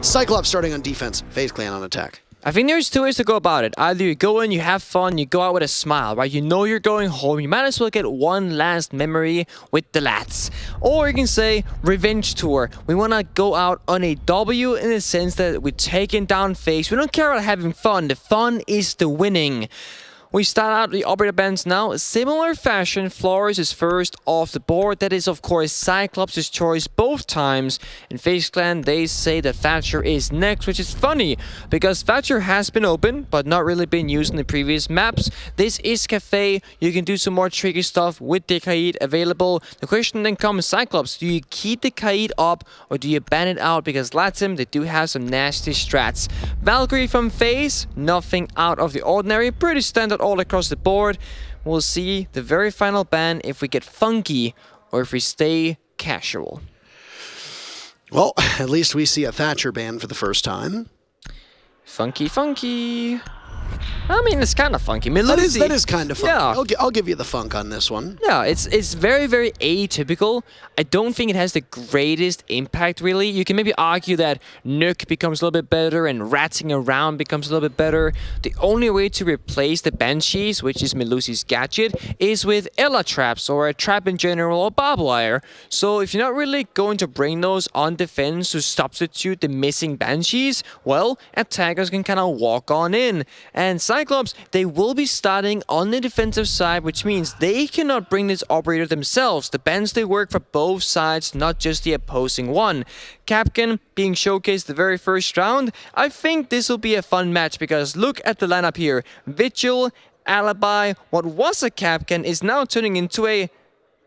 CYCLOPS starting on defense, FaZe Clan on attack. I think there's two ways to go about it. Either you go in, you have fun, you go out with a smile, right? You know you're going home. You might as well get one last memory with the lads. Or you can say, revenge tour. We want to go out on a W in the sense that we're taking down FaZe. We don't care about having fun. The fun is the winning. We start out the operator bands now. Similar fashion, Flores is first off the board. That is, of course, CYCLOPS' choice both times. In FaZe Clan, they say that Thatcher is next, which is funny because Thatcher has been open, but not really been used in the previous maps. This is Kafe. You can do some more tricky stuff with the Kaid available. The question then comes, CYCLOPS, do you keep the Kaid up or do you ban it out? Because Latim, they do have some nasty strats. Valkyrie from FaZe, nothing out of the ordinary. Pretty standard all across the board. We'll see the very final ban if we get funky or if we stay casual. Well, at least we see a Thatcher ban for the first time. Funky. I mean, it's kind of funky. Melusi, that is kind of funky. Yeah. I'll give you the funk on this one. Yeah, it's very, very atypical. I don't think it has the greatest impact, really. You can maybe argue that Nuke becomes a little bit better and ratting around becomes a little bit better. The only way to replace the Banshees, which is Melusi's gadget, is with Ella traps or a trap in general or barbed wire. So if you're not really going to bring those on defense to substitute the missing Banshees, well, attackers can kind of walk on in. And CYCLOPS, they will be starting on the defensive side, which means they cannot bring this operator themselves. The bans, they work for both sides, not just the opposing one. Capcan being showcased the very first round. I think this will be a fun match because look at the lineup here. Vigil, Alibi, what was a Capcan is now turning into a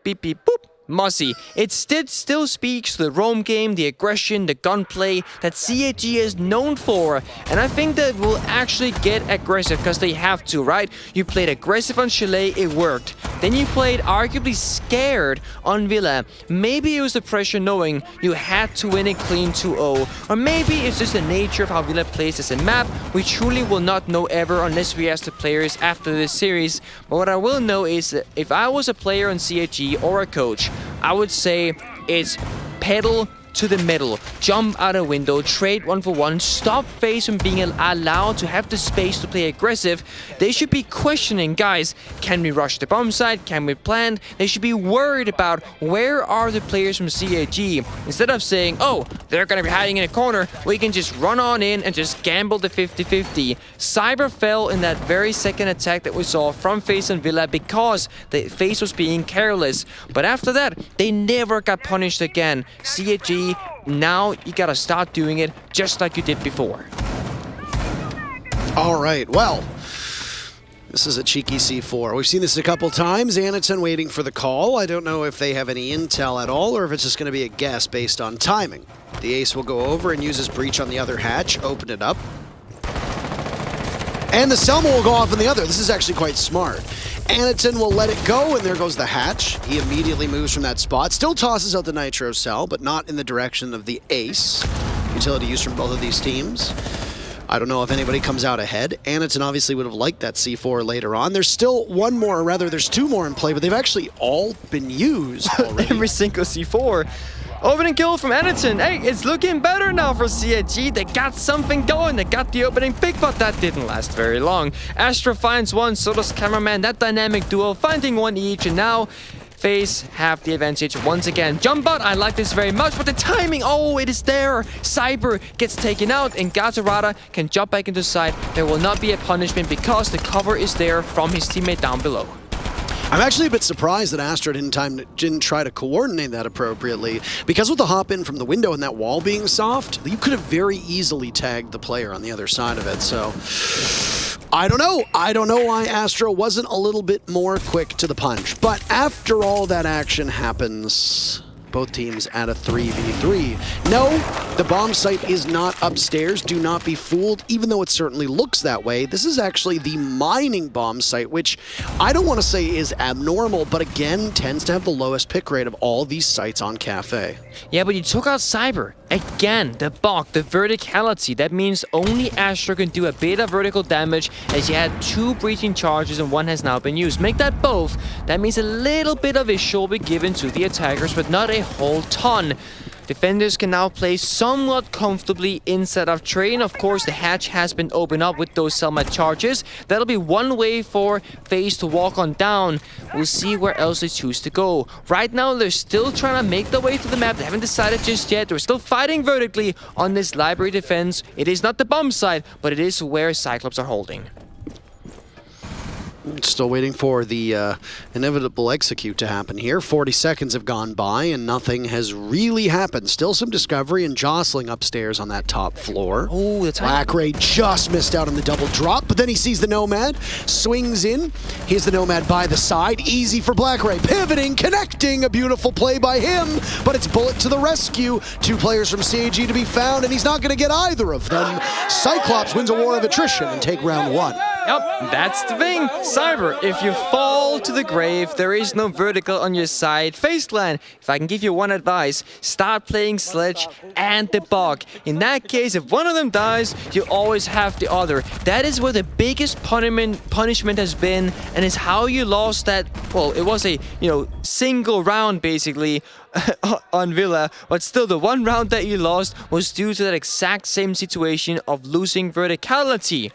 beep beep boop. Mossy. It still speaks to the roam game, the aggression, the gunplay that CAG is known for. And I think that will actually get aggressive because they have to, right? You played aggressive on Chalet, it worked. Then you played arguably scared on Villa. Maybe it was the pressure knowing you had to win a clean 2-0. Or maybe it's just the nature of how Villa plays as a map. We truly will not know ever unless we ask the players after this series. But what I will know is that if I was a player on CAG or a coach, I would say it's pedal to the metal, jump out a window, trade 1-for-1, stop FaZe from being allowed to have the space to play aggressive. They should be questioning, guys, can we rush the bomb site? Can we plant? They should be worried about where are the players from CAG? Instead of saying, oh, they're going to be hiding in a corner, we can just run on in and just gamble the 50-50. Cyber fell in that very second attack that we saw from FaZe and Villa because the FaZe was being careless. But after that, they never got punished again. CAG, now you gotta start doing it just like you did before. All right, well, this is a cheeky C4. We've seen this a couple times. Anaton waiting for the call. I don't know if they have any intel at all or if it's just going to be a guess based on timing. The ace will go over and use his breach on the other hatch, open it up. And the Selma will go off on the other. This is actually quite smart. Anaton will let it go, and there goes the hatch. He immediately moves from that spot. Still tosses out the Nitro cell, but not in the direction of the ace. Utility use from both of these teams. I don't know if anybody comes out ahead. Anaton obviously would have liked that C4 later on. There's still one more, or rather there's two more in play, but they've actually all been used already. Every single C4. Opening kill from Anaton. Hey, it's looking better now for CAG. They got something going. They got the opening pick, but that didn't last very long. Astro finds one, so does Cameraman. That dynamic duo finding one each, and now FaZe have the advantage once again. Jump out, I like this very much, but the timing, oh, it is there. Cyber gets taken out, and Gazarada can jump back into side. There will not be a punishment because the cover is there from his teammate down below. I'm actually a bit surprised that Astra didn't try to coordinate that appropriately, because with the hop in from the window and that wall being soft, you could have very easily tagged the player on the other side of it. So I don't know. I don't know why Astra wasn't a little bit more quick to the punch. But after all that action happens, both teams at a 3v3. No, the bomb site is not upstairs. Do not be fooled, even though it certainly looks that way. This is actually the mining bomb site, which I don't want to say is abnormal, but again, tends to have the lowest pick rate of all these sites on Kafe. Yeah, but you took out Cyber. Again, the bulk, the verticality. That means only Astra can do a bit of vertical damage, as you had 2 breaching charges and 1 has now been used. Make that both. That means a little bit of issue will be given to the attackers, but not a whole ton. defenders can now play somewhat comfortably inside of train. Of course, the hatch has been opened up with those Selma charges. That'll be one way for FaZe to walk on down. We'll see where else they choose to go. Right now, they're still trying to make their way to the map. They haven't decided just yet. They're still fighting vertically on this library defense. It is not the bomb site, but it is where CYCLOPS are holding. Still waiting for the inevitable execute to happen here. 40 seconds have gone by and nothing has really happened. Still some discovery and jostling upstairs on that top floor. Oh, that's Blackray just missed out on the double drop, but then he sees the Nomad, swings in. Here's the Nomad by the side. Easy for Blackray. Pivoting, connecting. A beautiful play by him, but it's Bullet to the rescue. 2 players from CAG to be found, and he's not going to get either of them. CYCLOPS wins a war of attrition and take round 1. Yep, that's the thing. Cyber, if you fall to the grave, there is no vertical on your side. FaZe Clan, if I can give you one advice, start playing Sledge and the Bog. In that case, if one of them dies, you always have the other. That is where the biggest punishment has been, and is how you lost that. Well, it was a single round basically on Villa, but still the one round that you lost was due to that exact same situation of losing verticality.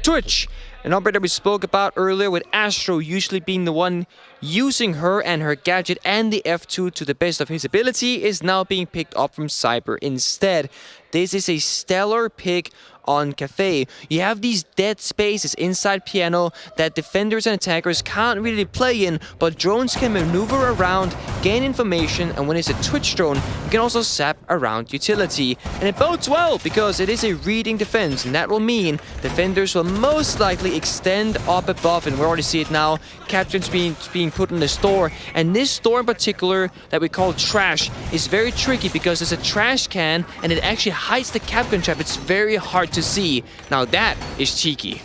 Twitch, an operator we spoke about earlier, with Astro usually being the one using her and her gadget and the F2 to the best of his ability, is now being picked up from Cyber instead. This is a stellar pick on Kafe. You have these dead spaces inside piano that defenders and attackers can't really play in, but drones can maneuver around, gain information, and when it's a Twitch drone, you can also zap around utility. And it bodes well because it is a reading defense, and that will mean defenders will most likely extend up above, and we already see it now, captains being put in the store. And this store in particular that we call trash is very tricky because it's a trash can and it actually hides the Capcom trap. It's very hard to see. Now that is cheeky.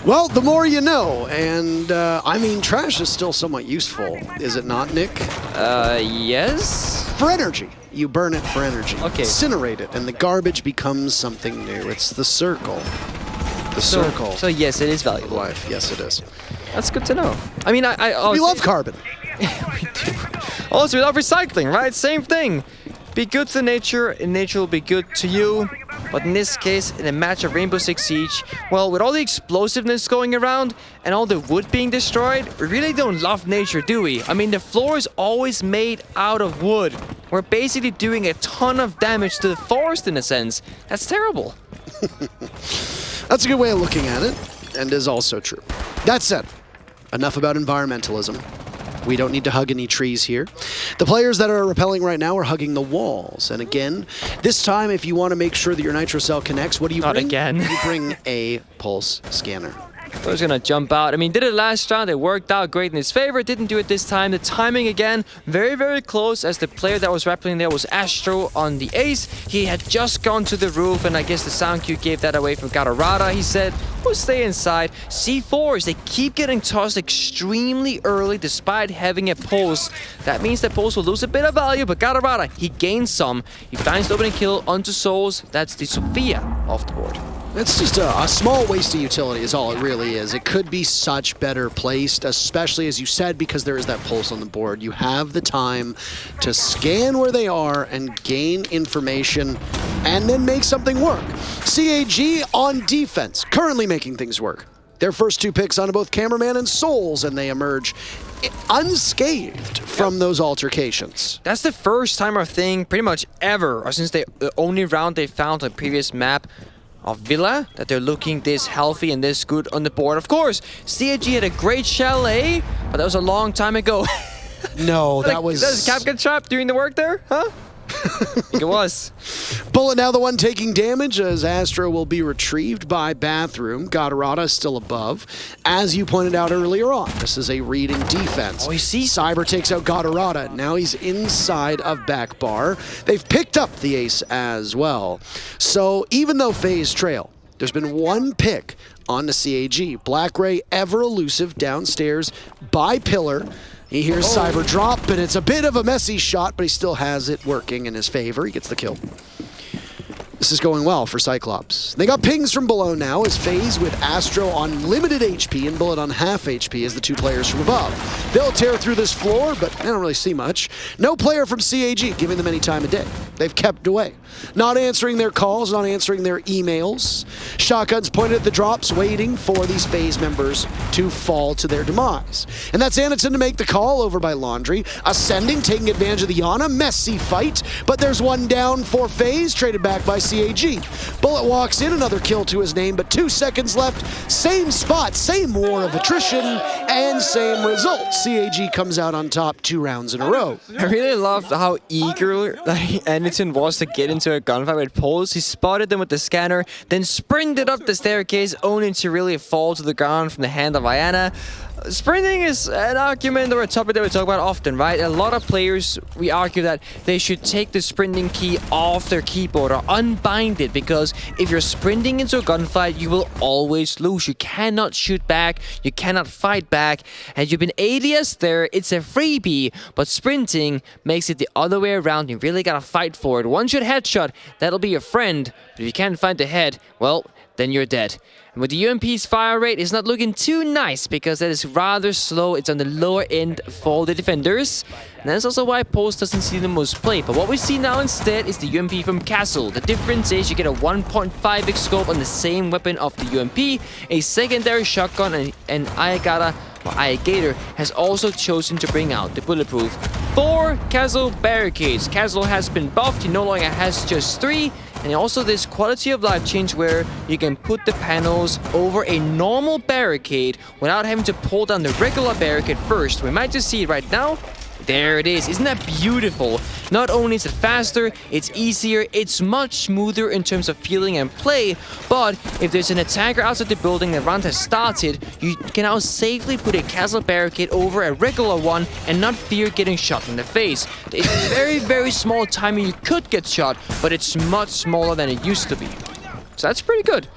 Well, the more you know, and I mean, trash is still somewhat useful, is it not, Nick? Yes? For energy. You burn it for energy. Okay. Incinerate it, and the garbage becomes something new. It's the circle. The circle. So yes, it is valuable. Life. Yes, it is. That's good to know. I mean, I we love carbon. We do. Also, we love recycling, right? Same thing. Be good to nature, and nature will be good to you. But in this case, in a match of Rainbow Six Siege, well, with all the explosiveness going around and all the wood being destroyed, we really don't love nature, do we? I mean, the floor is always made out of wood. We're basically doing a ton of damage to the forest in a sense. That's terrible. That's a good way of looking at it, and is also true. That said, enough about environmentalism. We don't need to hug any trees here. The players that are repelling right now are hugging the walls. And again, this time, if you want to make sure that your Nitro Cell connects, what do you bring? Not again. You bring a pulse scanner. I was gonna jump out. I mean, did it last round. It worked out great in his favor. Didn't do it this time. The timing again, very, very close, as the player that was rappelling there was Astro on the ace. He had just gone to the roof, and I guess the sound cue gave that away from Gatorada. He said, we'll stay inside. C4s, they keep getting tossed extremely early despite having a pulse. That means that pulse will lose a bit of value, but Gatorada, he gains some. He finds the opening kill onto Souls. That's the Sophia off the board. It's just a small waste of utility is all it really is. It could be such better placed, especially as you said, because there is that pulse on the board. You have the time to scan where they are and gain information and then make something work. CAG on defense, currently making things work. Their first 2 picks on both Cameraman and Souls, and they emerge unscathed from those altercations. That's the first time, I think, pretty much ever, or since the only round they found on the previous map of Villa, that they're looking this healthy and this good on the board. Of course, CAG had a great chalet, but that was a long time ago. No, that was... That was Capcom Trap doing the work there, huh? I think it was. Bullet now the one taking damage as Astro will be retrieved by Bathroom. Gatorada still above. As you pointed out earlier on, this is a reading defense. Oh, you see? Cyber takes out Gatorada. Now he's inside of back bar. They've picked up the ace as well. So even though FaZe trail, there's been 1 pick on the CAG. Blackray ever elusive downstairs by pillar. He hears Cyber drop, and it's a bit of a messy shot, but he still has it working in his favor. He gets the kill. This is going well for Cyclops. They got pings from below now as FaZe with Astro on limited HP and Bullet on half HP as the two players from above. They'll tear through this floor, but they don't really see much. No player from CAG giving them any time of day. They've kept away. Not answering their calls, not answering their emails. Shotguns pointed at the drops, waiting for these FaZe members to fall to their demise. And that's Anderson to make the call over by Laundry. Ascending, taking advantage of the Yana. Messy fight, but there's one down for FaZe, traded back by CAG. Bullet walks in, another kill to his name, but 2 seconds left. Same spot, same war of attrition, and same result. CAG comes out on top 2 rounds in a row. I really loved how eager Anderson was to get into a gunfight with Pulse. He spotted them with the scanner, then sprinted up the staircase, only to really fall to the ground from the hand of Ayana. Sprinting is an argument or a topic that we talk about often, right? A lot of players, we argue that they should take the sprinting key off their keyboard or unbind it, because if you're sprinting into a gunfight, you will always lose. You cannot shoot back, you cannot fight back, and you've been ADS there, it's a freebie, but sprinting makes it the other way around. You really gotta fight for it. Once you're headshot, that'll be your friend, but if you can't find the head, well, then you're dead. And with the UMP's fire rate, it's not looking too nice because that is rather slow. It's on the lower end for the defenders. And that's also why Pulse doesn't see the most play. But what we see now instead is the UMP from Castle. The difference is you get a 1.5x scope on the same weapon of the UMP, a secondary shotgun, and Ayagator has also chosen to bring out the bulletproof 4 Castle barricades. Castle has been buffed, he no longer has just 3. And also this quality of life change where you can put the panels over a normal barricade without having to pull down the regular barricade first. We might just see it right now. There it is. Isn't that beautiful? Not only is it faster, it's easier, it's much smoother in terms of feeling and play, but if there's an attacker outside the building and the round has started, you can now safely put a castle barricade over a regular one and not fear getting shot in the face. It's very, very small timing you could get shot, but it's much smaller than it used to be. So that's pretty good.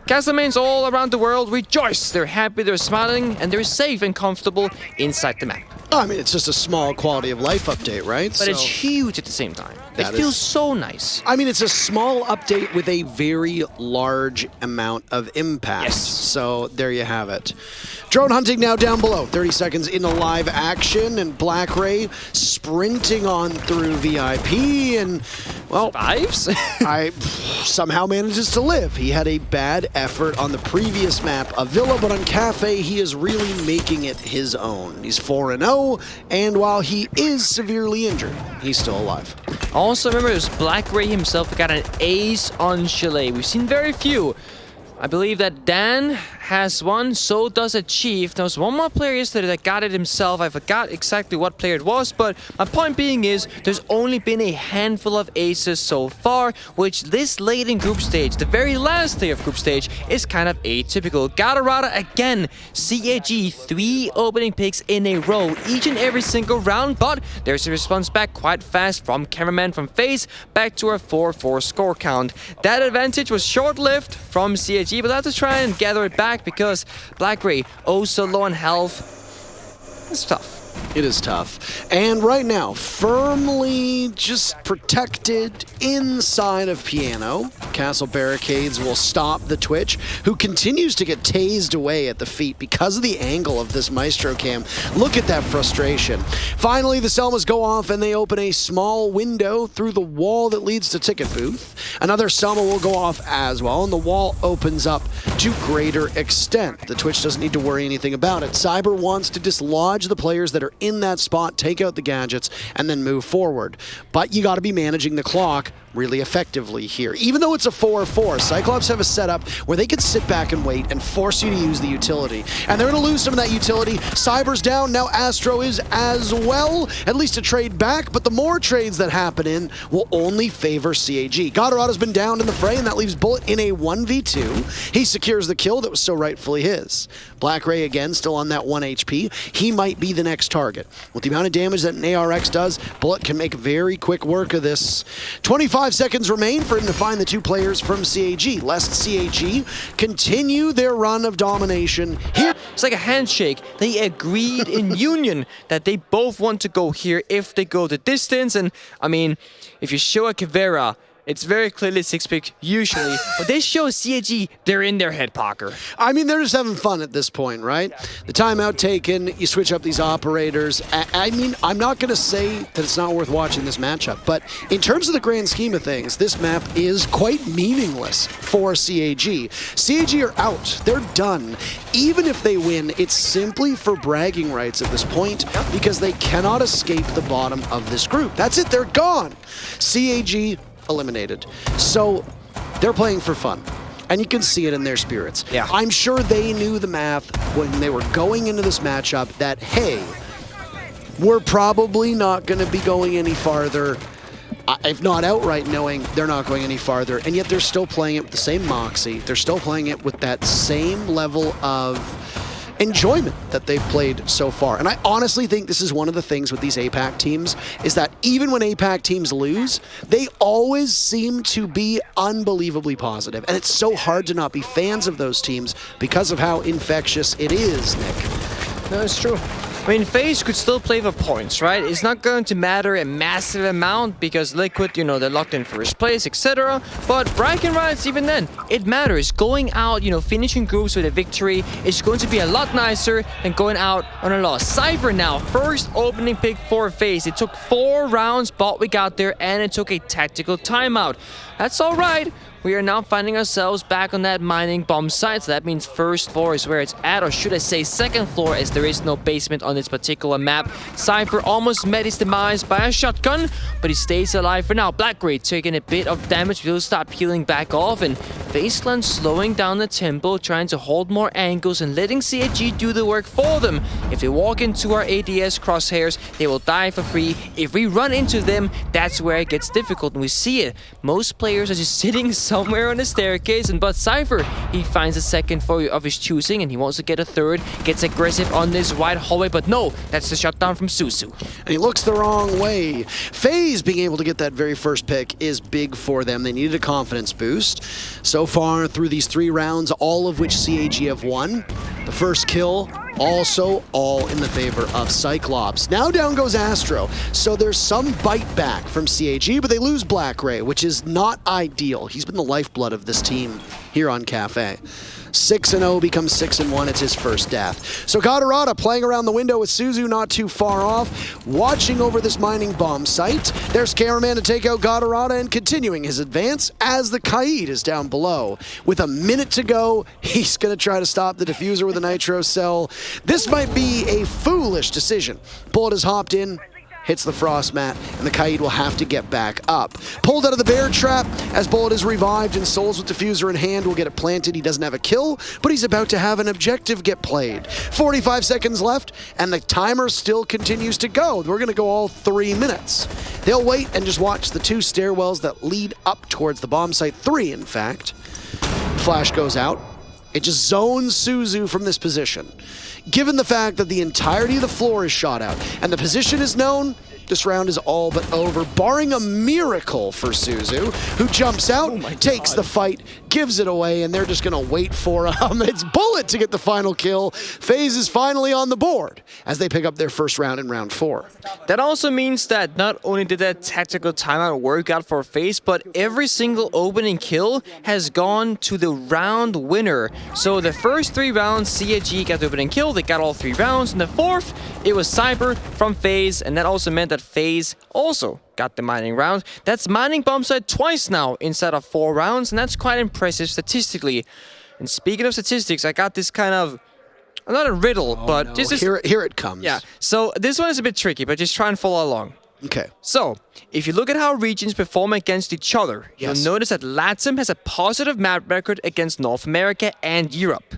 Castle mains all around the world rejoice. They're happy, they're smiling, and they're safe and comfortable inside the map. I mean, it's just a small quality of life update, right? But it's huge at the same time. It feels so nice. I mean, it's a small update with a very large amount of impact. Yes. So there you have it. Drone hunting now down below. 30 seconds into live action, and Black Ray sprinting on through VIP, and, well, Survives? I somehow manages to live. He had a bad effort on the previous map of Villa, but on Kafe, he is really making it his own. He's 4-0, and while he is severely injured, he's still alive. Also, remember, it was Black Ray himself who got an ace on Chalet. We've seen very few. I believe that Dan has one, so does a Chief. There was one more player yesterday that got it himself. I forgot exactly what player it was, but my point being is there's only been a handful of aces so far, which this late in group stage, the very last day of group stage, is kind of atypical. Gatorada again, CAG 3 opening picks in a row, each and every single round, but there's a response back quite fast from cameraman from FaZe, back to a 4-4 score count. That advantage was short-lived from CAG, but I have to try and gather it back because Black Ray, oh so low on health. It's tough. It is tough. And right now, firmly just protected inside of Piano. Castle barricades will stop the Twitch, who continues to get tased away at the feet because of the angle of this Maestro cam. Look at that frustration. Finally, the Selmas go off and they open a small window through the wall that leads to Ticket Booth. Another Selma will go off as well, and the wall opens up to greater extent. The Twitch doesn't need to worry anything about it. Cyber wants to dislodge the players that are in that spot, take out the gadgets, and then move forward. But you got to be managing the clock really effectively here. Even though it's a 4-4, Cyclops have a setup where they can sit back and wait and force you to use the utility. And they're going to lose some of that utility. Cyber's down, now Astro is as well, at least a trade back, but the more trades that happen in will only favor CAG. Gatorada's been down in the fray, and that leaves Bullet in a 1v2. He secures the kill that was so rightfully his. Black Ray again, still on that 1 HP. He might be the next target. With the amount of damage that an ARX does, Bullet can make very quick work of this. 25 seconds remain for him to find the 2 players from CAG, lest CAG continue their run of domination here. It's like a handshake. They agreed in union that they both want to go here if they go the distance. And I mean, if you show a Kavera It's very clearly 6-pick usually, but they show CAG they're in their head poker. I mean, they're just having fun at this point, right? The timeout taken, you switch up these operators. I mean, I'm not going to say that it's not worth watching this matchup, but in terms of the grand scheme of things, this map is quite meaningless for CAG. CAG are out. They're done. Even if they win, it's simply for bragging rights at this point because they cannot escape the bottom of this group. That's it. They're gone. CAG eliminated. So they're playing for fun. And you can see it in their spirits. Yeah. I'm sure they knew the math when they were going into this matchup that, hey, we're probably not going to be going any farther, if not outright knowing they're not going any farther, and yet they're still playing it with the same moxie. They're still playing it with that same level of enjoyment that they've played so far. And I honestly think this is one of the things with these APAC teams is that even when APAC teams lose, they always seem to be unbelievably positive. And it's so hard to not be fans of those teams because of how infectious it is, Nick. No, it's true. I mean, FaZe could still play for points, right? It's not going to matter a massive amount because Liquid, you know, they're locked in first place, etc. But bragging rights, even then, it matters. Going out, you know, finishing groups with a victory is going to be a lot nicer than going out on a loss. Cypher now, first opening pick for FaZe. It took 4 rounds, but we got there, and it took a tactical timeout. That's all right. We are now finding ourselves back on that mining bomb site, so that means first floor is where it's at, or should I say second floor, as there is no basement on this particular map. Cypher almost met his demise by a shotgun, but he stays alive for now. Blackgray taking a bit of damage, will start peeling back off, and FaZe Clan slowing down the tempo, trying to hold more angles and letting CAG do the work for them. If they walk into our ADS crosshairs, they will die for free. If we run into them, that's where it gets difficult, and we see it. Most players are just sitting somewhere on the staircase, and but Cypher, he finds a second of his choosing, and he wants to get a third, gets aggressive on this wide hallway, but no, that's the shutdown from Suzu. And he looks the wrong way. FaZe being able to get that very first pick is big for them. They needed a confidence boost. So far through these 3 rounds, all of which CAG have won. The first kill also all in the favor of CYCLOPS. Now down goes Astro, so there's some bite back from CAG, but they lose Blackgray, which is not ideal. He's been the lifeblood of this team here on Kafe. 6-0 becomes 6-1. It's his first death. So Gatorada playing around the window with Suzu not too far off, watching over this mining bomb site. There's Cameraman to take out Gatorada and continuing his advance as the Kaid is down below. With a minute to go, he's going to try to stop the diffuser with a nitro cell. This might be a foolish decision. Bullet has hopped in, hits the frost mat, and the Kaid will have to get back up. Pulled out of the bear trap as Bullet is revived, and Souls with diffuser in hand will get it planted. He doesn't have a kill, but he's about to have an objective get played. 45 seconds left, and the timer still continues to go. We're gonna go all 3 minutes. They'll wait and just watch the 2 stairwells that lead up towards the bomb site, 3 in fact. Flash goes out. It just zones Suzu from this position. Given the fact that the entirety of the floor is shot out and the position is known, this round is all but over, barring a miracle for Suzu, who jumps out, takes the fight, gives it away, and they're just going to wait for him. It's Bullet to get the final kill. FaZe is finally on the board as they pick up their first round in round 4. That also means that not only did that tactical timeout work out for FaZe, but every single opening kill has gone to the round winner. So the first 3 rounds, CAG got the opening kill, they got all 3 rounds, and the 4th, it was Cyber from FaZe, and that also meant that FaZe also got the mining round. That's mining bomb site twice now instead of 4 rounds, and that's quite impressive statistically. And speaking of statistics, I got this kind of, not a riddle, but no. just Here it comes. Yeah, so this one is a bit tricky, but just try and follow along. Okay. So, if you look at how regions perform against each other, Yes. you'll notice that LATAM has a positive map record against North America and Europe.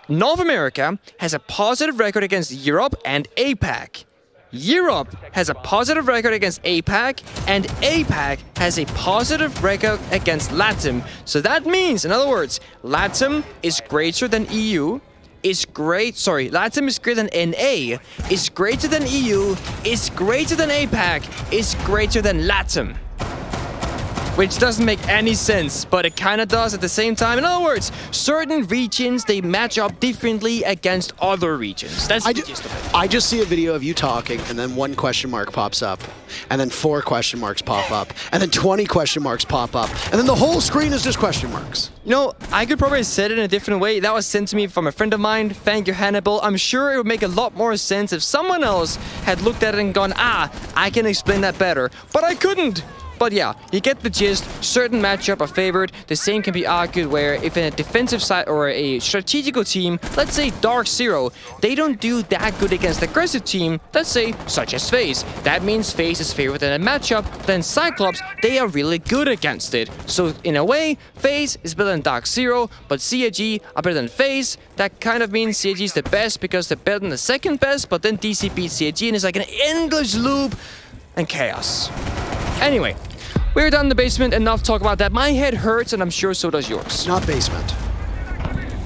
North America has a positive record against Europe and APAC. Europe has a positive record against APAC, and APAC has a positive record against LATAM. So that means, in other words, LATAM is greater than EU, LATAM is greater than NA, is greater than EU, is greater than APAC, is greater than LATAM. which doesn't make any sense, but it kind of does at the same time. In other words, certain regions, they match up differently against other regions. That's the gist of it. I just see a video of you talking, and then 1 question mark pops up, and then 4 question marks pop up, and then 20 question marks pop up, and then the whole screen is just question marks. You know, I could probably say it in a different way. That was sent to me from a friend of mine. Thank you, Hannibal. I'm sure it would make a lot more sense if someone else had looked at it and gone, I can explain that better. But I couldn't. But yeah, you get the gist. Certain matchup are favored. The same can be argued where if in a defensive side or a strategical team, let's say Dark Zero, they don't do that good against aggressive team, let's say such as FaZe. That means FaZe is favored in a matchup, then CYCLOPS, they are really good against it. So in a way, FaZe is better than Dark Zero, but CAG are better than FaZe. That kind of means CAG is the best because they're better than the second best, but then DC beats CAG and it's like an endless loop and chaos. Anyway, we're down in the basement. Enough talk about that. My head hurts, and I'm sure so does yours. Not basement.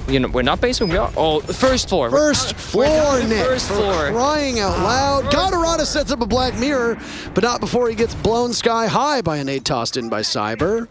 You know, we're not basement. We are. Oh, the first floor. First floor, Nick. First floor. Crying out loud. Gatorada sets up a black mirror, but not before he gets blown sky high by a nade tossed in by Cyber.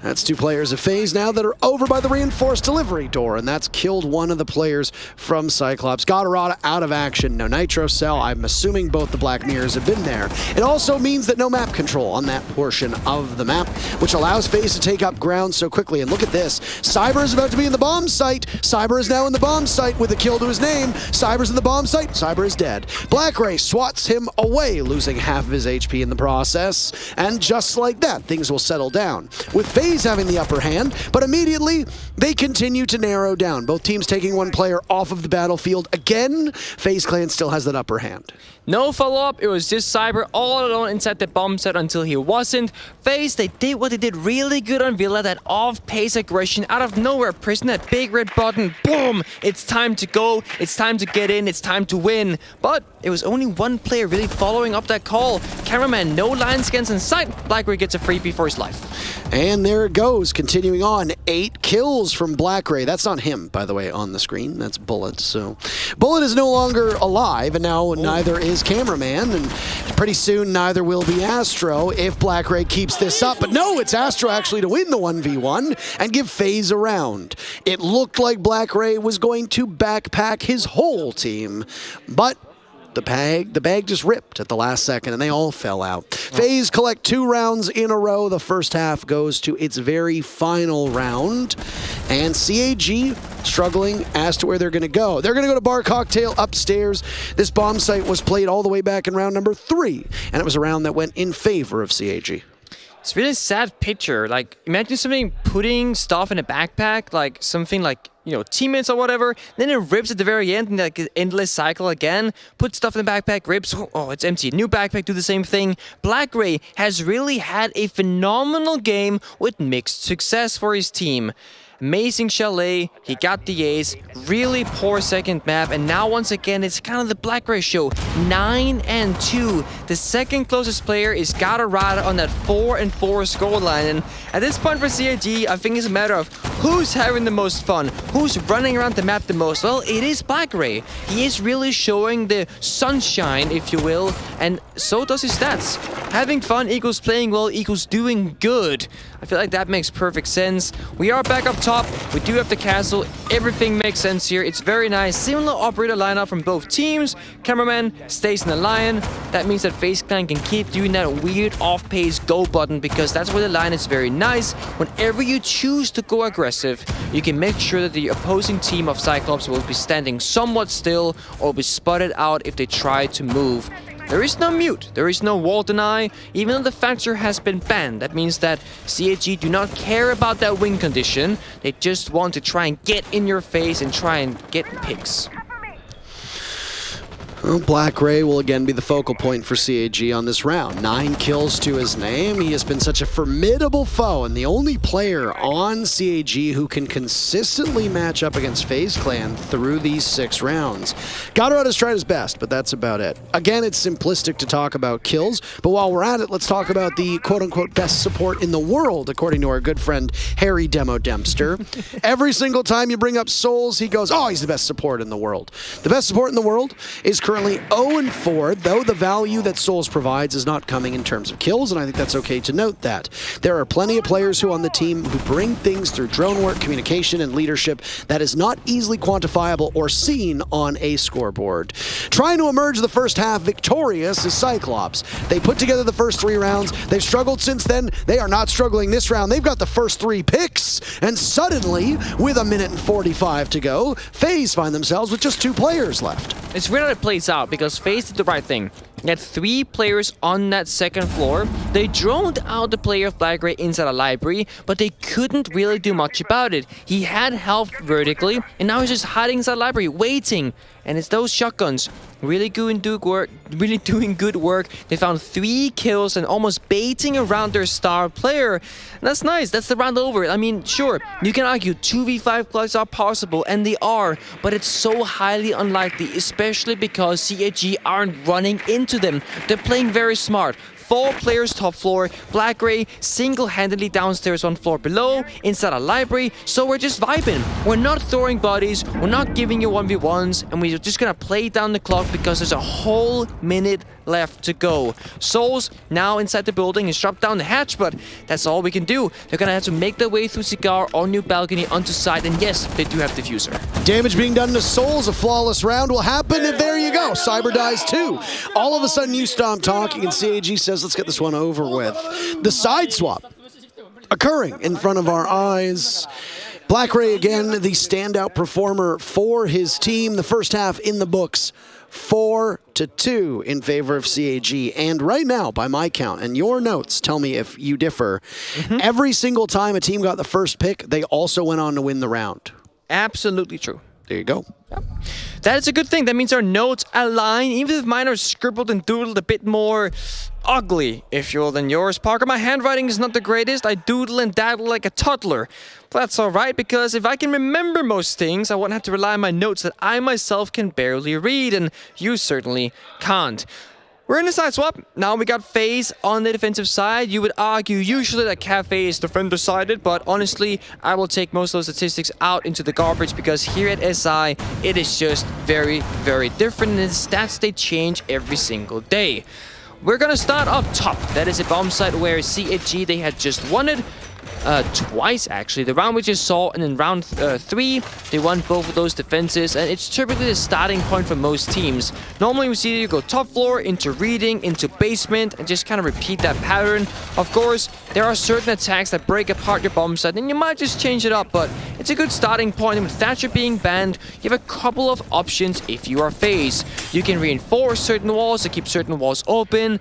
That's 2 players of FaZe now that are over by the reinforced delivery door, and that's killed one of the players from CYCLOPS. Gatorada out of action. No Nitro Cell. I'm assuming both the Black Mirrors have been there. It also means that no map control on that portion of the map, which allows FaZe to take up ground so quickly. And look at this. Cyber is about to be in the bomb site. Cyber is now in the bomb site with a kill to his name. Cyber's in the bomb site. Cyber is dead. Black Ray swats him away, losing half of his HP in the process. And just like that, things will settle down. With FaZe having the upper hand, but immediately they continue to narrow down. Both teams taking 1 player off of the battlefield. Again, FaZe Clan still has that upper hand. No follow-up. It was just Cyber all alone inside the bomb set until he wasn't. FaZe, they did what they did really good on Villa, that off-pace aggression out of nowhere, pressing that big red button. Boom! It's time to go. It's time to get in. It's time to win. But it was only 1 player really following up that call. Cameraman, no line scans in sight. Blackray gets a freebie for his life. And there it goes, continuing on. 8 kills from Black Ray. That's not him, by the way, on the screen. That's Bullet. So Bullet is no longer alive, and now neither is Cameraman, and pretty soon neither will be Astro if Black Ray keeps this up. But no, it's Astro actually to win the 1v1 and give FaZe a round. It looked like Black Ray was going to backpack his whole team, but the bag just ripped at the last second, and they all fell out. FaZe collect 2 rounds in a row. The first half goes to its very final round, and CAG struggling as to where they're going to go. They're going to go to Bar Cocktail upstairs. This bomb site was played all the way back in round number 3, and it was a round that went in favor of CAG. It's a really sad picture. Like, imagine something putting stuff in a backpack, like something like, you know, teammates or whatever, then it rips at the very end and like an endless cycle again. Put stuff in the backpack, rips, oh, it's empty. New backpack, do the same thing. Black Ray has really had a phenomenal game with mixed success for his team. Amazing Chalet, he got the ace, really poor second map, and now once again it's kind of the Black Ray show. 9-2. The second closest player is Gatorada on that 4-4 scoreline, and at this point for CAG, I think it's a matter of who's having the most fun, who's running around the map the most. Well, it is Black Ray. He is really showing the sunshine, if you will, and so does his stats. Having fun equals playing well equals doing good. I feel like that makes perfect sense. We are back up top. We do have the castle. Everything makes sense here. It's very nice. Similar operator lineup from both teams. Cameraman stays in the line. That means that FaZe Clan can keep doing that weird off-pace go button because that's where the line is very nice. Whenever you choose to go aggressive, you can make sure that the opposing team of CYCLOPS will be standing somewhat still or be spotted out if they try to move. There is no mute, there is no wall deny, even though the factor has been banned. That means that CAG do not care about that win condition. They just want to try and get in your face and try and get picks. Well, Black Ray will again be the focal point for CAG on this round. 9 kills to his name. He has been such a formidable foe and the only player on CAG who can consistently match up against FaZe Clan through these 6 rounds. Gatorada has tried his best, but that's about it. Again, it's simplistic to talk about kills, but while we're at it, let's talk about the quote-unquote best support in the world, according to our good friend Harry Demo Dempster. Every single time you bring up Souls, he goes, oh, he's the best support in the world. The best support in the world is currently 0-4, though the value that Souls provides is not coming in terms of kills, and I think that's okay to note that. There are plenty of players who on the team who bring things through drone work, communication, and leadership that is not easily quantifiable or seen on a scoreboard. Trying to emerge the first half victorious is CYCLOPS. They put together the first 3 rounds. They've struggled since then. They are not struggling this round. They've got the first 3 picks, and suddenly, with 1:45 to go, FaZe find themselves with just 2 players left. It's weird how it plays out because FaZe did the right thing. They had 3 players on that second floor. They droned out the player of Black Ray inside a library, but they couldn't really do much about it. He had help vertically, and now he's just hiding inside a library, waiting. And it's those shotguns really doing good work. They found 3 kills and almost baiting around their star player. And that's nice. That's the round over. I mean, sure, you can argue 2v5 clutches are possible, and they are, but it's so highly unlikely, especially because CAG aren't running into them. They're playing very smart. 4 players top floor, Black Ray single-handedly downstairs 1 floor below, inside a library, so we're just vibing. We're not throwing bodies, we're not giving you 1v1s, and we're just gonna play down the clock because there's a whole minute left to go. Souls now inside the building and dropped down the hatch, but that's all we can do. They're gonna have to make their way through Cigar on new balcony onto side, and yes, they do have diffuser. Damage being done to Souls, a flawless round will happen, and there you go. Cyber dies too. All of a sudden you stop talking, and CAG says, let's get this one over with. The side swap occurring in front of our eyes. Black Ray again, the standout performer for his team. The first half in the books, 4-2 in favor of CAG. And right now, by my count, and your notes tell me if you differ, every single time a team got the first pick, they also went on to win the round. Absolutely true. There you go. Yep. That is a good thing. That means our notes align, even if mine are scribbled and doodled a bit more ugly, if you will, than yours. Parker, my handwriting is not the greatest. I doodle and daddle like a toddler. But that's alright, because if I can remember most things, I won't have to rely on my notes that I myself can barely read, and you certainly can't. We're in a side swap. Now we got FaZe on the defensive side. You would argue usually that Kafe is defender-sided, but honestly, I will take most of those statistics out into the garbage because here at SI, it is just very, very different, and the stats, they change every single day. We're gonna start up top. That is a bomb site where CAG, they had just won it. Twice actually. The round we just saw, and in round 3 they won both of those defenses, and it's typically the starting point for most teams. Normally we see you go top floor into reading into basement and just kind of repeat that pattern. Of course, there are certain attacks that break apart your bomb site, and you might just change it up, but it's a good starting point. And with Thatcher being banned, you have a couple of options if you are FaZe. You can reinforce certain walls to keep certain walls open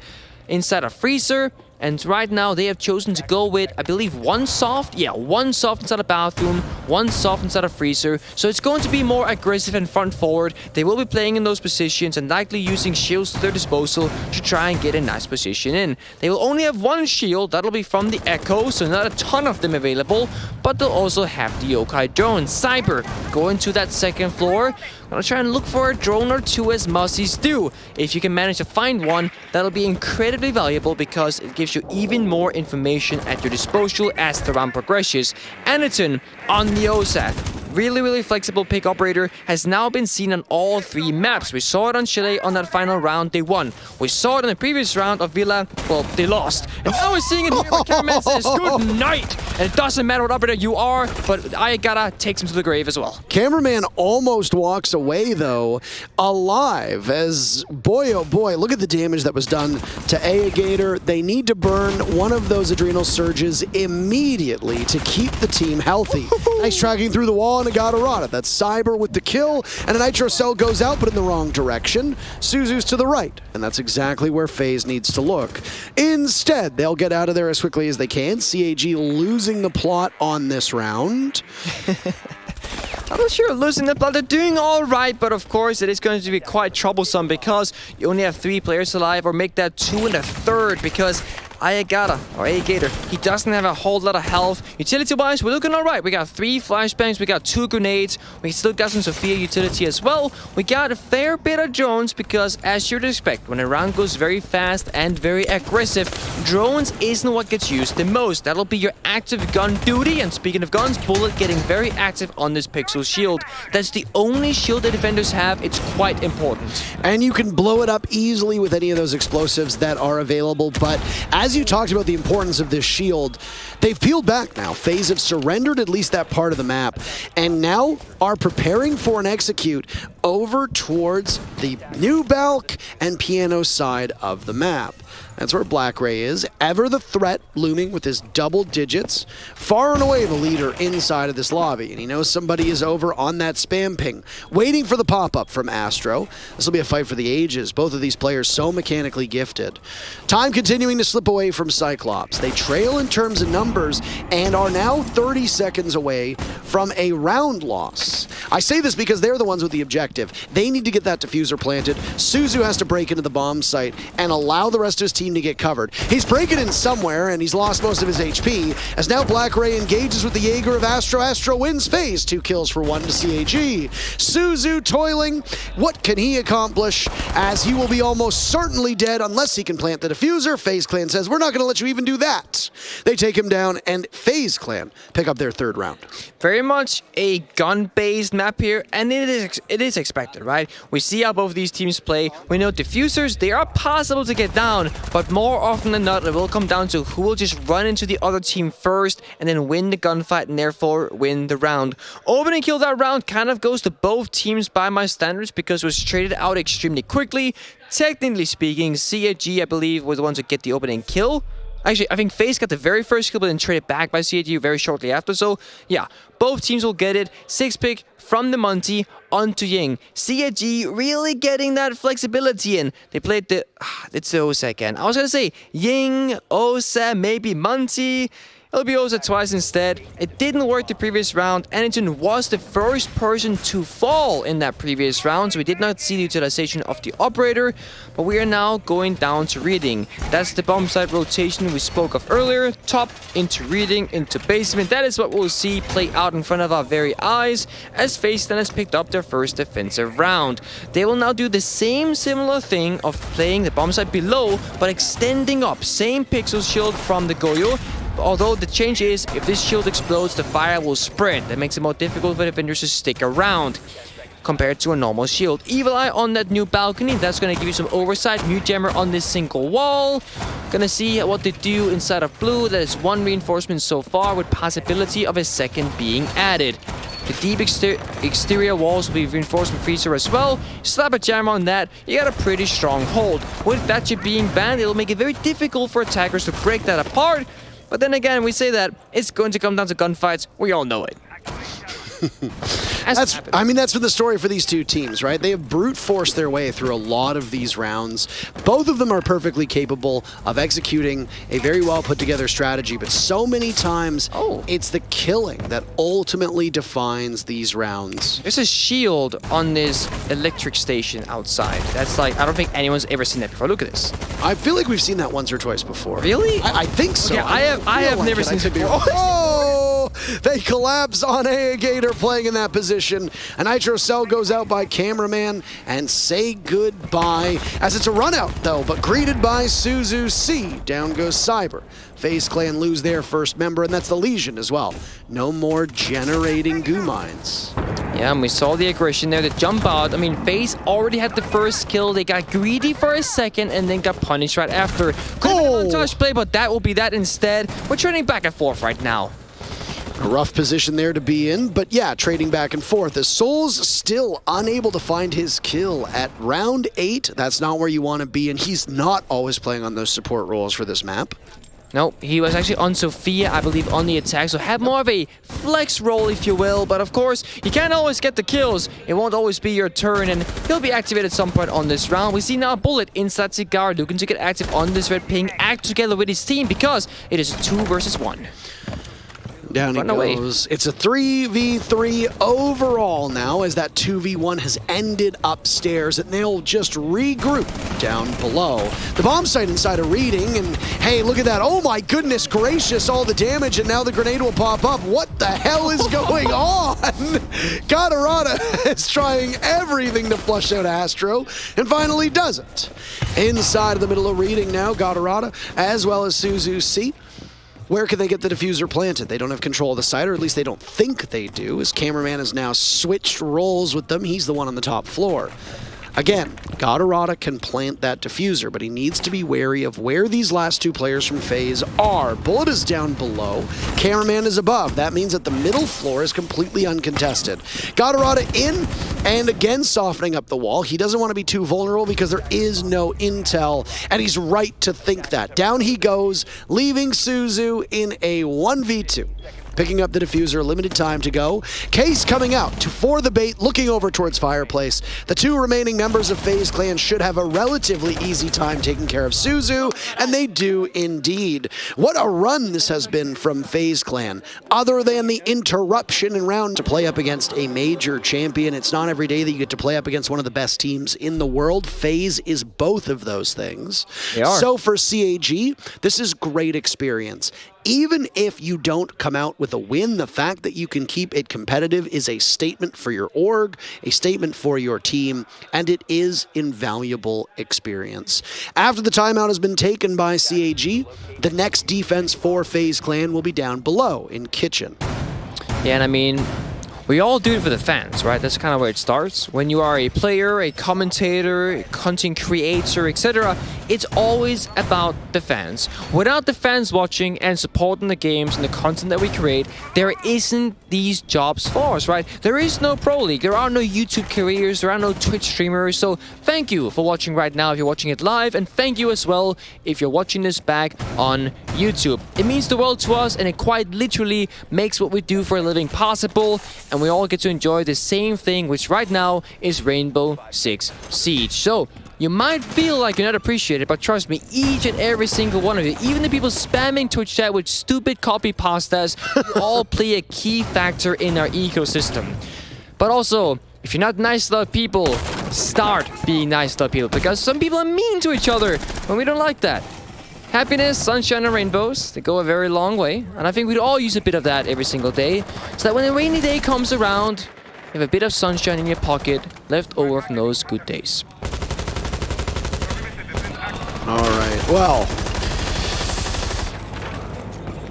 inside a freezer. And right now, they have chosen to go with, I believe, 1 soft. Yeah, 1 soft inside a bathroom, 1 soft inside a freezer. So it's going to be more aggressive and front forward. They will be playing in those positions and likely using shields to their disposal to try and get a nice position in. They will only have 1 shield. That'll be from the Echo, so not a ton of them available. But they'll also have the Yokai drone. Cyber going to that second floor. Gonna try and look for a drone or 2 as mussies do. If you can manage to find one, that'll be incredibly valuable because it gives you even more information at your disposal as the round progresses. Aniton on the OSAT. Really flexible pick operator, has now been seen on all 3 maps. We saw it on Chile on that final round, they won. We saw it in the previous round of Villa, well, they lost. And now we're seeing it here where cameraman says good night. And it doesn't matter what operator you are, but I gotta take him to the grave as well. Cameraman almost walks away, though, alive, as boy, oh boy, look at the damage that was done to Gator. They need to burn one of those adrenal surges immediately to keep the team healthy. Nice tracking through the wall, and a Gatorada. That's Cyber with the kill, and a Nitro Cell goes out, but in the wrong direction. Suzu's to the right, and that's exactly where FaZe needs to look. Instead, they'll get out of there as quickly as they can. CAG losing the plot on this round. I'm not sure losing the plot. They're doing all right, but of course it is going to be quite troublesome because you only have 3 players alive, or make that 2 1/3, because Ayagata, or Ayagator, he doesn't have a whole lot of health. Utility-wise, we're looking alright. We got 3 flashbangs, we got 2 grenades, we still got some Sophia utility as well. We got a fair bit of drones because, as you'd expect, when a round goes very fast and very aggressive, drones isn't what gets used the most. That'll be your active gun duty, and speaking of guns, Bullet getting very active on this Pixel shield. That's the only shield the defenders have. It's quite important. And you can blow it up easily with any of those explosives that are available, but as you talked about the importance of this shield, they've peeled back now. FaZe have surrendered at least that part of the map, and now are preparing for an execute over towards the new Balk and Piano side of the map. That's where Black Ray is, ever the threat looming with his double digits, far and away the leader inside of this lobby. And he knows somebody is over on that spam ping, waiting for the pop-up from Astro. This will be a fight for the ages. Both of these players so mechanically gifted. Time continuing to slip away from CYCLOPS. They trail in terms of numbers and are now 30 seconds away from a round loss. I say this because they're the ones with the objective. They need to get that diffuser planted. Suzu has to break into the bomb site and allow the rest of his team to get covered. He's breaking in somewhere, and he's lost most of his HP, as now Black Ray engages with the Jaeger of Astro. Astro wins FaZe, 2 kills for 1 to CAG. Suzu toiling. What can he accomplish, as he will be almost certainly dead unless he can plant the diffuser? FaZe Clan says, we're not going to let you even do that. They take him down, and FaZe Clan pick up their 3rd round. Very much a gun-based map here, and it is expected, right? We see how both these teams play. We know diffusers, they are possible to get down, but more often than not, it will come down to who will just run into the other team first and then win the gunfight and therefore win the round. Opening kill that round kind of goes to both teams by my standards because it was traded out extremely quickly. Technically speaking, CAG, I believe, was the ones to get the opening kill. Actually, I think FaZe got the very first kill, but then traded back by CAG very shortly after. So, yeah, both teams will get it. 6 pick from the Monty onto Ying. CAG really getting that flexibility in. They played the... it's the Osa again. I was going to say Ying, Osa, maybe Monty. It'll be Osa twice instead. It didn't work the previous round. Enigen was the first person to fall in that previous round, so we did not see the utilization of the operator, but we are now going down to reading. That's the bomb site rotation we spoke of earlier. Top into reading into basement. That is what we'll see play out in front of our very eyes as FaZe Clan has picked up their first defensive round. They will now do the same similar thing of playing the bomb site below, but extending up. Same pixel shield from the Goyo. Although the change is, if this shield explodes, the fire will spread. That makes it more difficult for defenders to stick around compared to a normal shield. Evil Eye on that new balcony. That's going to give you some oversight. Mute Jammer on this single wall. Gonna see what they do inside of blue. That is 1 reinforcement so far, with possibility of a 2nd being added. The deep exterior walls will be reinforcement freezer as well. Slap a jammer on that, you got a pretty strong hold. With that chip being banned, it'll make it very difficult for attackers to break that apart. But then again, we say that it's going to come down to gunfights. We all know it. That's been the story for these two teams, right? They have brute forced their way through a lot of these rounds. Both of them are perfectly capable of executing a very well put together strategy, but so many times it's the killing that ultimately defines these rounds. There's a shield on this electric station outside. That's like, I don't think anyone's ever seen that before. Look at this. I feel like we've seen that once or twice before. Really? I think so. Okay, I have never seen it before. Oh! They collapse on Ayagator playing in that position. A Nitro Cell goes out by cameraman and say goodbye, as it's a run out though, but greeted by Suzu C. Down goes Cyber. FaZe Clan lose their first member, and that's the Legion as well. No more generating goo mines. Yeah, and we saw the aggression there, the jump out. I mean, FaZe already had the first kill. They got greedy for a second and then got punished right after. Cool touch play, but that will be that instead. We're trading back and forth right now. A rough position there to be in, but yeah, trading back and forth. As Soul's still unable to find his kill at round 8. That's not where you want to be, and he's not always playing on those support roles for this map. No, he was actually on Sophia, I believe, on the attack, so had more of a flex role, if you will. But of course, you can't always get the kills. It won't always be your turn, and he'll be activated at some point on this round. We see now Bullet inside Cigar, looking to get active on this red ping, act together with his team, because it is a 2 versus 1. Down he goes. It's a 3v3 overall now as that 2v1 has ended upstairs and they'll just regroup down below. The bomb site inside a reading and hey, look at that. Oh my goodness gracious, all the damage and now the grenade will pop up. What the hell is going on? Gatorada is trying everything to flush out Astro and finally doesn't. Inside of the middle of reading now, Gatorada as well as Suzu C. Where can they get the diffuser planted? They don't have control of the site, or at least they don't think they do. His cameraman has now switched roles with them. He's the one on the top floor. Again, Gatorada can plant that diffuser, but he needs to be wary of where these last two players from FaZe are. Bullet is down below. Cameraman is above. That means that the middle floor is completely uncontested. Gatorada in, and again softening up the wall. He doesn't want to be too vulnerable because there is no intel, and he's right to think that. Down he goes, leaving Suzu in a 1v2. Picking up the diffuser, limited time to go. Case coming out to for the bait, looking over towards Fireplace. The two remaining members of FaZe Clan should have a relatively easy time taking care of Suzu, and they do indeed. What a run this has been from FaZe Clan. Other than the interruption in round to play up against a major champion, it's not every day that you get to play up against one of the best teams in the world. FaZe is both of those things. They are. So for CAG, this is great experience. Even if you don't come out with a win, the fact that you can keep it competitive is a statement for your org, a statement for your team, and it is invaluable experience. After the timeout has been taken by CAG, the next defense for FaZe Clan will be down below in Kitchen. Yeah, and I mean, we all do it for the fans, right? That's kind of where it starts. When you are a player, a commentator, a content creator, etc., it's always about the fans. Without the fans watching and supporting the games and the content that we create, there isn't these jobs for us, right? There is no Pro League, there are no YouTube careers, there are no Twitch streamers, so thank you for watching right now if you're watching it live, and thank you as well if you're watching this back on YouTube. It means the world to us, and it quite literally makes what we do for a living possible, and we all get to enjoy the same thing, which right now is Rainbow Six Siege. So you might feel like you're not appreciated, but trust me, each and every single one of you, even the people spamming Twitch chat with stupid copy pastas, you all play a key factor in our ecosystem. But also, if you're not nice to other people, start being nice to other people, because some people are mean to each other, and we don't like that. Happiness, sunshine, and rainbows, they go a very long way, and I think we'd all use a bit of that every single day, so that when a rainy day comes around, you have a bit of sunshine in your pocket left over from those good days. All right, well,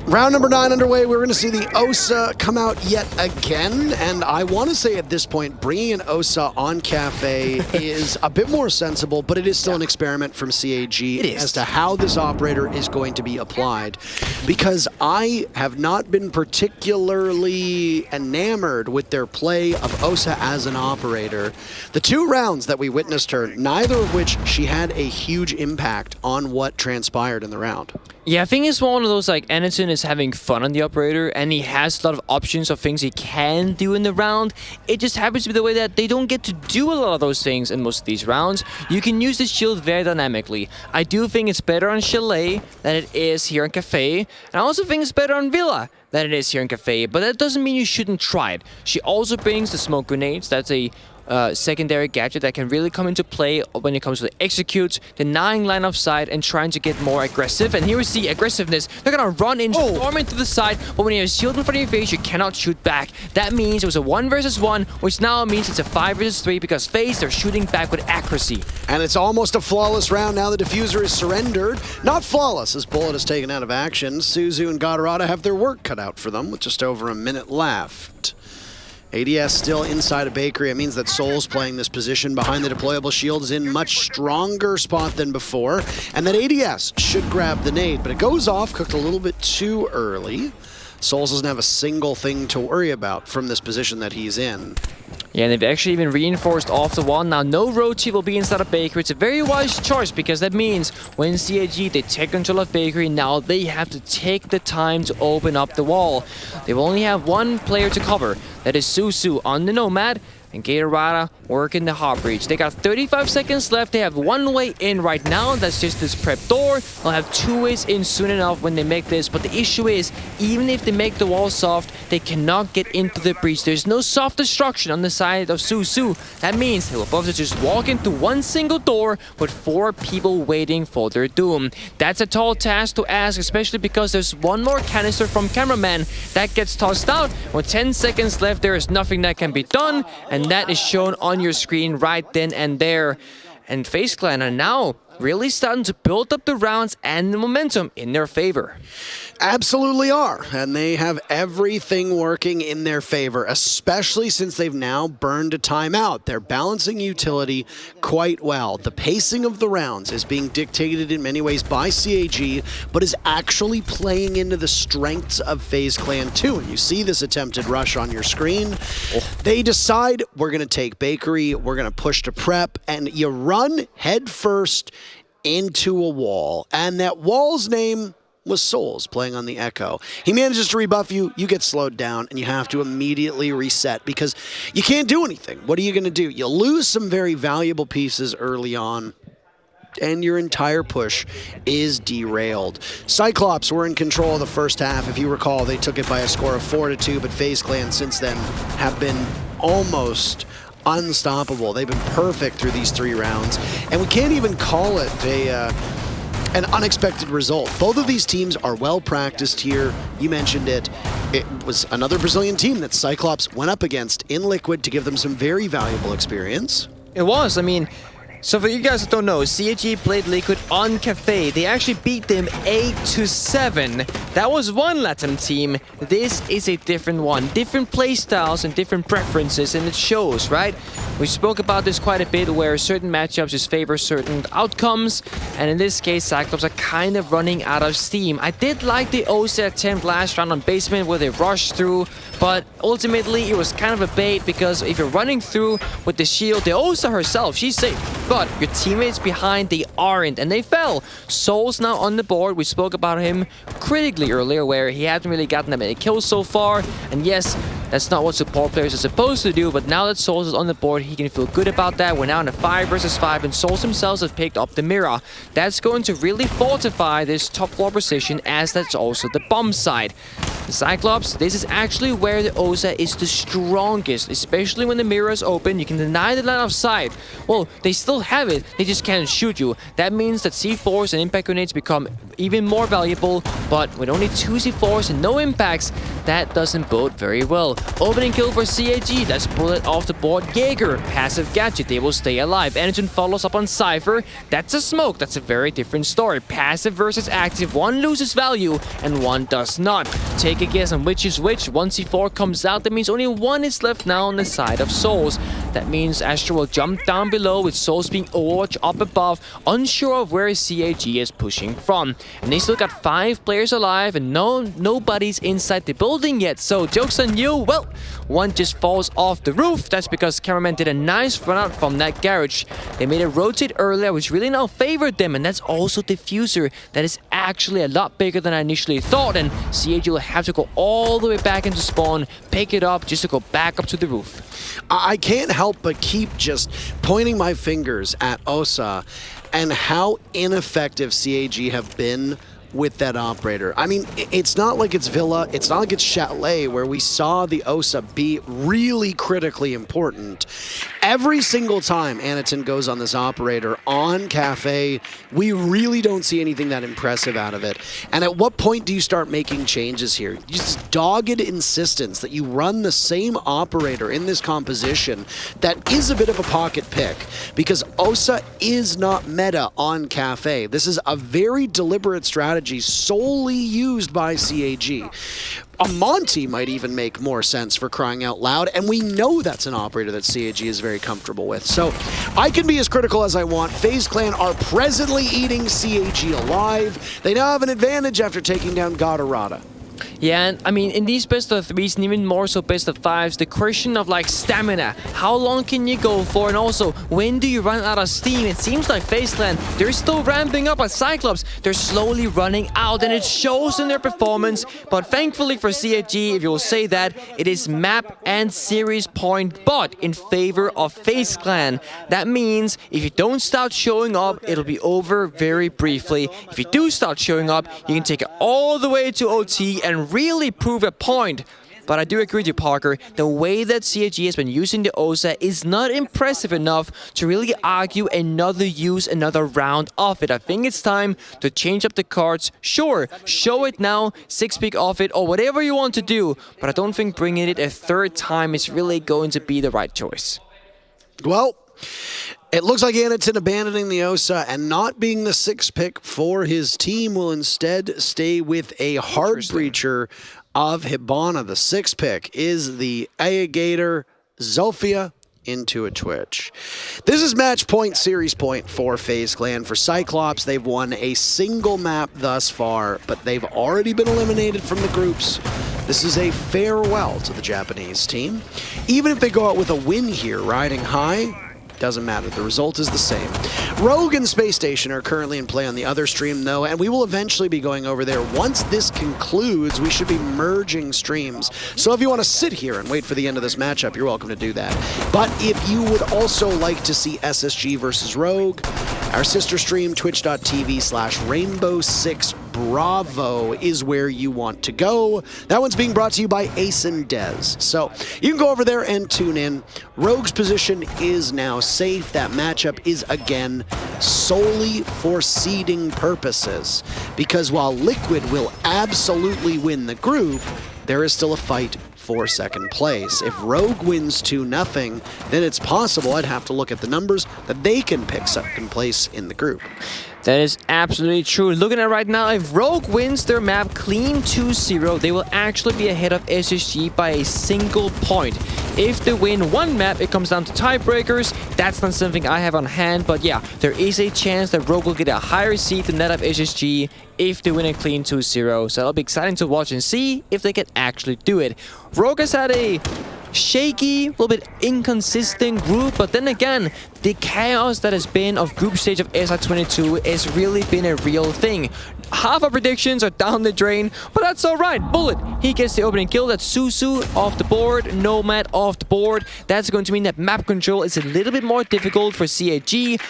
round number 9 underway. We're going to see the OSA come out yet again, and I want to say at this point, bringing an OSA on Kafe is a bit more sensible, but it is still an experiment from CAG as to how this operator is going to be applied, because I have not been particularly enamored with their play of OSA as an operator. The 2 rounds that we witnessed her, neither of which she had a huge impact on what transpired in the round. Yeah, I think it's one of those, like, Anderson is having fun on the operator, and he has a lot of options of things he can do in the round. It just happens to be the way that they don't get to do a lot of those things in most of these rounds. You can use the shield very dynamically. I do think it's better on Chalet than it is here in Kafe, and I also think it's better on Villa than it is here in Kafe, but that doesn't mean you shouldn't try it. She also brings the smoke grenades. That's a secondary gadget that can really come into play when it comes to the executes, denying line of sight, and trying to get more aggressive. And here we see aggressiveness. They're gonna run in, storm into the side, but when you have a shield in front of your face, you cannot shoot back. That means it was a 1 versus 1, which now means it's a 5 versus 3 because FaZe, they're shooting back with accuracy. And it's almost a flawless round now. The diffuser is surrendered. Not flawless as Bullet is taken out of action. Suzu and Gatorada have their work cut out for them with just over a minute left. ADS still inside a bakery. It means that Soul's playing this position behind the deployable shield is in much stronger spot than before, and that ADS should grab the nade, but it goes off, cooked a little bit too early. Souls doesn't have a single thing to worry about from this position that he's in. Yeah, and they've actually even reinforced off the wall. Now, no Rochi will be inside of Bakery. It's a very wise choice because that means when CAG, they take control of Bakery, now they have to take the time to open up the wall. They will only have one player to cover. That is Suzu on the Nomad. and Gatorada working the hop breach. They got 35 seconds left. They have one way in right now. That's just this prep door. They'll have two ways in soon enough when they make this. But the issue is, even if they make the wall soft, they cannot get into the breach. There's no soft destruction on the side of Suzu. That means they will both just walk into one single door with 4 people waiting for their doom. That's a tall task to ask, especially because there's one more canister from Cameraman that gets tossed out. With 10 seconds left, there is nothing that can be done, and that is shown on your screen right then and there. And FaZe Clan are now really starting to build up the rounds and the momentum in their favor. Absolutely are, and they have everything working in their favor, especially since they've now burned a timeout. They're balancing utility quite well. The pacing of the rounds is being dictated in many ways by CAG, but is actually playing into the strengths of FaZe Clan too. And you see this attempted rush on your screen. They decide, we're going to take Bakery, we're going to push to prep, and you run head first into a wall. And that wall's name was Souls, playing on the Echo. He manages to rebuff you, you get slowed down, and you have to immediately reset because you can't do anything. What are you going to do? You lose some very valuable pieces early on, and your entire push is derailed. CYCLOPS were in control of the first half. If you recall, they took it by a score of 4-2, but FaZe Clan since then have been almost unstoppable. They've been perfect through these 3 rounds, and we can't even call it an unexpected result. Both of these teams are well practiced here. You mentioned it. It was another Brazilian team that CYCLOPS went up against in Liquid to give them some very valuable experience. It was. I mean, so for you guys that don't know, CAG played Liquid on Kafe. They actually beat them 8-7. That was one LATAM team. This is a different one. Different play styles and different preferences, and it shows, right? We spoke about this quite a bit, where certain matchups just favor certain outcomes, and in this case, CYCLOPS are kind of running out of steam. I did like the OSA attempt last round on basement where they rushed through, but ultimately it was kind of a bait, because if you're running through with the shield, the OSA herself, she's safe. But your teammates behind, they aren't, and they fell. Souls now on the board. We spoke about him critically earlier, where he hadn't really gotten that many kills so far. And yes, that's not what support players are supposed to do, but now that Souls is on the board, he can feel good about that. We're now in a 5 versus 5, and Souls themselves have picked up the mirror. That's going to really fortify this top floor position, as that's also the bomb side. The CYCLOPS, this is actually where the OSA is the strongest, especially when the mirror is open. You can deny the line of sight. Well, they still have it, they just can't shoot you. That means that C4s and impact grenades become even more valuable, but with only 2 C4s and no impacts, that doesn't bode very well. Opening kill for CAG, that's bullet off the board. Jaeger, passive gadget, they will stay alive. Energen follows up on Cypher, that's a smoke, that's a very different story. Passive versus active, one loses value and one does not. Take a guess on which is which. 1 C4 comes out, that means only 1 is left now on the side of Souls. That means Astra will jump down below, with Souls being Overwatch up above, unsure of where CAG is pushing from. And they still got 5 players alive, and nobody's inside the building yet. So joke's on you. Well, one just falls off the roof. That's because Cameraman did a nice run out from that garage. They made a rotate earlier, which really now favored them, and that's also Diffuser. That is actually a lot bigger than I initially thought, and CAG will have to go all the way back into spawn, pick it up just to go back up to the roof. I can't help but keep just pointing my fingers at OSA and how ineffective CAG have been with that operator. I mean, it's not like it's Villa, it's not like it's Châtelet, where we saw the OSA be really critically important. Every single time Anaton goes on this operator on Kafe, we really don't see anything that impressive out of it. And at what point do you start making changes here? Just dogged insistence that you run the same operator in this composition that is a bit of a pocket pick, because OSA is not meta on Kafe. This is a very deliberate strategy solely used by CAG. A Monty might even make more sense, for crying out loud, and we know that's an operator that CAG is very comfortable with. So I can be as critical as I want. FaZe Clan are presently eating CAG alive. They now have an advantage after taking down Gatorada. Yeah, and I mean, in these best of threes and even more so best of fives, the question of like stamina, how long can you go for, and also when do you run out of steam? It seems like FaZe Clan, they're still ramping up at CYCLOPS. They're slowly running out, and it shows in their performance. But thankfully for CAG, if you will say that, it is map and series point bot in favor of FaZe Clan. That means if you don't start showing up, it'll be over very briefly. If you do start showing up, you can take it all the way to OT and really prove a point. But I do agree with you, Parker. The way that CAG has been using the OSA is not impressive enough to really argue another round of it. I think it's time to change up the cards. Sure, show it now, 6-pick off it, or whatever you want to do. But I don't think bringing it a third time is really going to be the right choice. Well, it looks like Anaton abandoning the OSA and not being the 6th pick for his team will instead stay with a hard breacher of Hibana. The 6th pick is the Alligator Zofia into a Twitch. This is match point, series point for FaZe Clan. For CYCLOPS, they've won a single map thus far, but they've already been eliminated from the groups. This is a farewell to the Japanese team. Even if they go out with a win here, riding high, doesn't matter. The result is the same. Rogue and Space Station are currently in play on the other stream, though, and we will eventually be going over there. Once this concludes, we should be merging streams. So if you want to sit here and wait for the end of this matchup, you're welcome to do that. But if you would also like to see SSG versus Rogue, our sister stream, twitch.tv/Rainbow6Bravo is where you want to go. That one's being brought to you by Ace and Dez. So you can go over there and tune in. Rogue's position is now safe. That matchup is again solely for seeding purposes. Because while Liquid will absolutely win the group, there is still a fight for second place. If Rogue wins 2-0, then it's possible I'd have to look at the numbers that they can pick second place in the group. That is absolutely true. Looking at it right now, if Rogue wins their map clean 2-0, they will actually be ahead of SSG by a single point. If they win one map, it comes down to tiebreakers. That's not something I have on hand, but yeah, there is a chance that Rogue will get a higher seed than that of SSG if they win a clean 2-0. So it'll be exciting to watch and see if they can actually do it. Rogue has had a shaky, a little bit inconsistent group, but then again, the chaos that has been of group stage of SI22 has really been a real thing. Half our predictions are down the drain, but that's alright. Bullet, he gets the opening kill. That's Susu off the board, Nomad off the board. That's going to mean that map control is a little bit more difficult for CAG.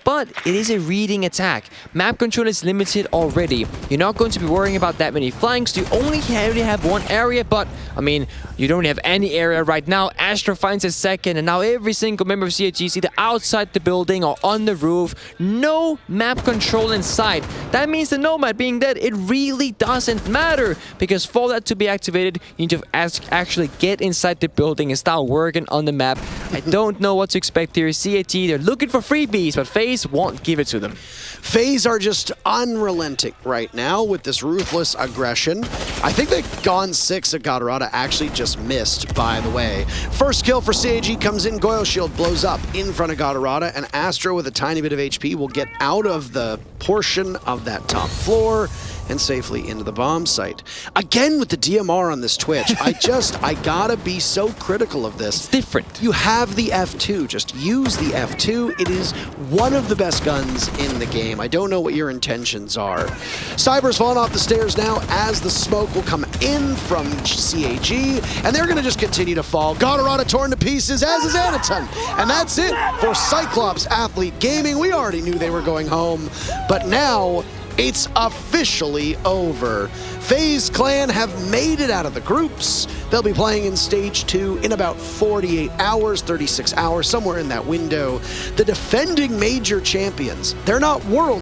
But it is a reading attack. Map control is limited already. You're not going to be worrying about that many flanks. You only really have one area, but, I mean, you don't have any area right now. Astra finds a second, and now every single member of CAG is either outside the building or on the roof. No map control in sight. That means the Nomad being dead, it really doesn't matter, because for that to be activated, you need to actually get inside the building and start working on the map. I don't know what to expect here. CAG, they're looking for freebies, but FaZe won't give it to them. FaZe are just unrelenting right now with this ruthless aggression. I think that Gone 6 at Gatorada actually just missed, by the way. First kill for CAG comes in, Goyle Shield blows up in front of Gatorada, and Astro with a tiny bit of HP will get out of the portion of that top floor and safely into the bomb site. Again with the DMR on this Twitch, I gotta be so critical of this. It's different. You have the F2, just use the F2. It is one of the best guns in the game. I don't know what your intentions are. Cyber's falling off the stairs now as the smoke will come in from CAG, and they're gonna just continue to fall. Gatorada torn to pieces, as is Anaton. And that's it for CYCLOPS Athlete Gaming. We already knew they were going home, but now it's officially over. FaZe Clan have made it out of the groups. They'll be playing in Stage 2 in about 48 hours, 36 hours, somewhere in that window. The defending major champions, they're not world